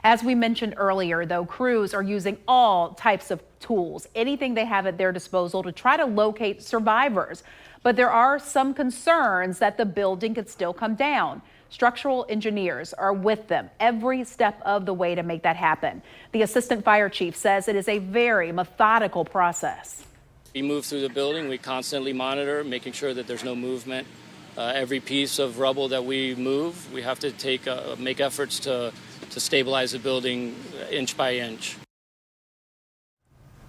As we mentioned earlier, though, crews are using all types of tools, anything they have at their disposal to try to locate survivors. But there are some concerns that the building could still come down. Structural engineers are with them every step of the way to make that happen. The assistant fire chief says it is a very methodical process. We move through the building, we constantly monitor, making sure that there's no movement. Every piece of rubble that we move, we have to make efforts to stabilize the building inch by inch.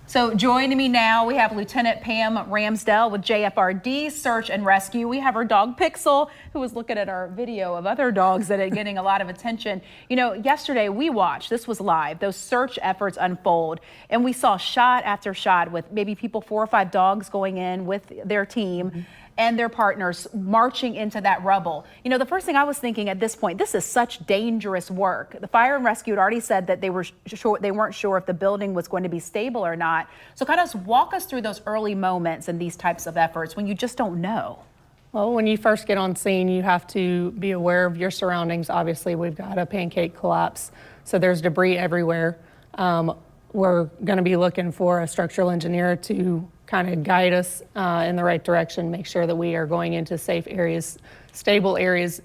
So joining me now, we have Lieutenant Pam Ramsdell with JFRD Search and Rescue. We have her dog Pixel, who was looking at our video of other dogs that are getting a lot of attention. You know, yesterday we watched, this was live, those search efforts unfold, and we saw shot after shot with maybe 4 or 5 dogs going in with their team. And their partners marching into that rubble. You know, the first thing I was thinking at this point, this is such dangerous work. The fire and rescue had already said that they weren't sure if the building was going to be stable or not. So kind of walk us through those early moments in these types of efforts when you just don't know. Well, when you first get on scene, you have to be aware of your surroundings. Obviously, we've got a pancake collapse, so there's debris everywhere. We're going to be looking for a structural engineer to kind of guide us in the right direction, make sure that we are going into safe areas, stable areas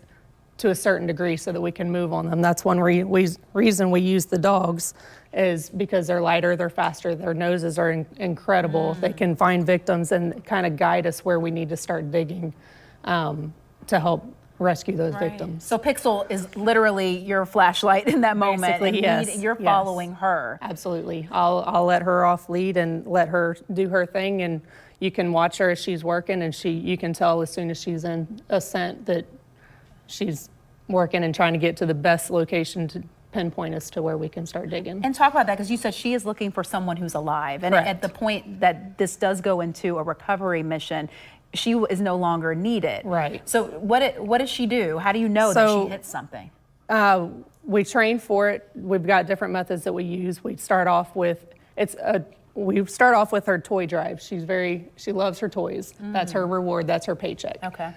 to a certain degree so that we can move on them. That's one reason we use the dogs, is because they're lighter, they're faster, their noses are incredible. They can find victims and kind of guide us where we need to start digging to help rescue those victims. So Pixel is literally your flashlight in that moment. Basically, yes. You're following her. Absolutely. I'll let her off lead and let her do her thing, and you can watch her as she's working, and you can tell as soon as she's in ascent that she's working and trying to get to the best location to pinpoint us to where we can start digging. And talk about that, because you said she is looking for someone who's alive. And at the point that this does go into a recovery mission, she is no longer needed. Right. So what does she do? How do you know that she hit something? We train for it. We've got different methods that we use. We start off with her toy drive. She loves her toys. That's her reward. That's her paycheck. Okay.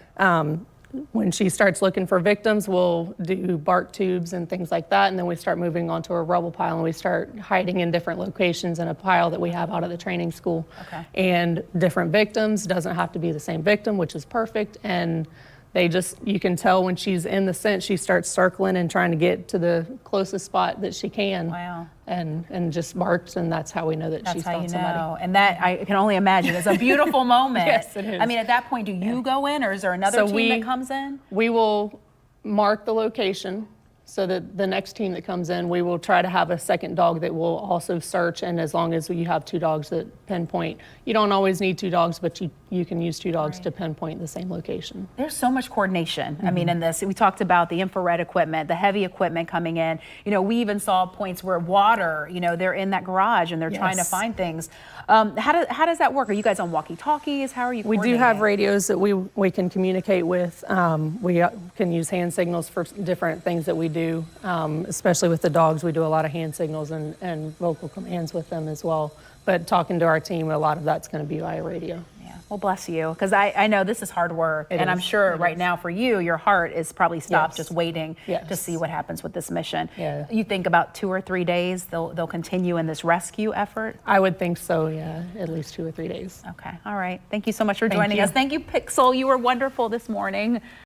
When she starts looking for victims, we'll do bark tubes and things like that, and then we start moving onto a rubble pile, and we start hiding in different locations in a pile that we have out of the training school. Okay. And different victims, doesn't have to be the same victim, which is perfect, and you can tell when she's in the scent, she starts circling and trying to get to the closest spot that she can. Wow. And just barks, and that's how we know that she's found somebody. Know. And that, I can only imagine, it's a beautiful moment. Yes, it is. I mean, at that point, do you go in, or is there another team that comes in? We will mark the location so that the next team that comes in, we will try to have a second dog that will also search, and as long as you have 2 dogs that pinpoint, you don't always need 2 dogs, but you can use 2 dogs to pinpoint the same location. There's so much coordination. I mean, in this, we talked about the infrared equipment, the heavy equipment coming in. You know, we even saw points where water, you know, they're in that garage and they're trying to find things. How does that work? Are you guys on walkie-talkies? How are you coordinating? We do have radios that we can communicate with. We can use hand signals for different things that we do, especially with the dogs. We do a lot of hand signals and vocal commands with them as well. But talking to our team, a lot of that's going to be via radio. Yeah, well, bless you, because I know this is hard work, and I'm sure right now for you, your heart is probably stopped just waiting to see what happens with this mission. Yeah. You think about 2 or 3 days they'll continue in this rescue effort? I would think so, yeah, at least 2 or 3 days. Okay, all right. Thank you so much for joining us. Thank you, Pixel. You were wonderful this morning.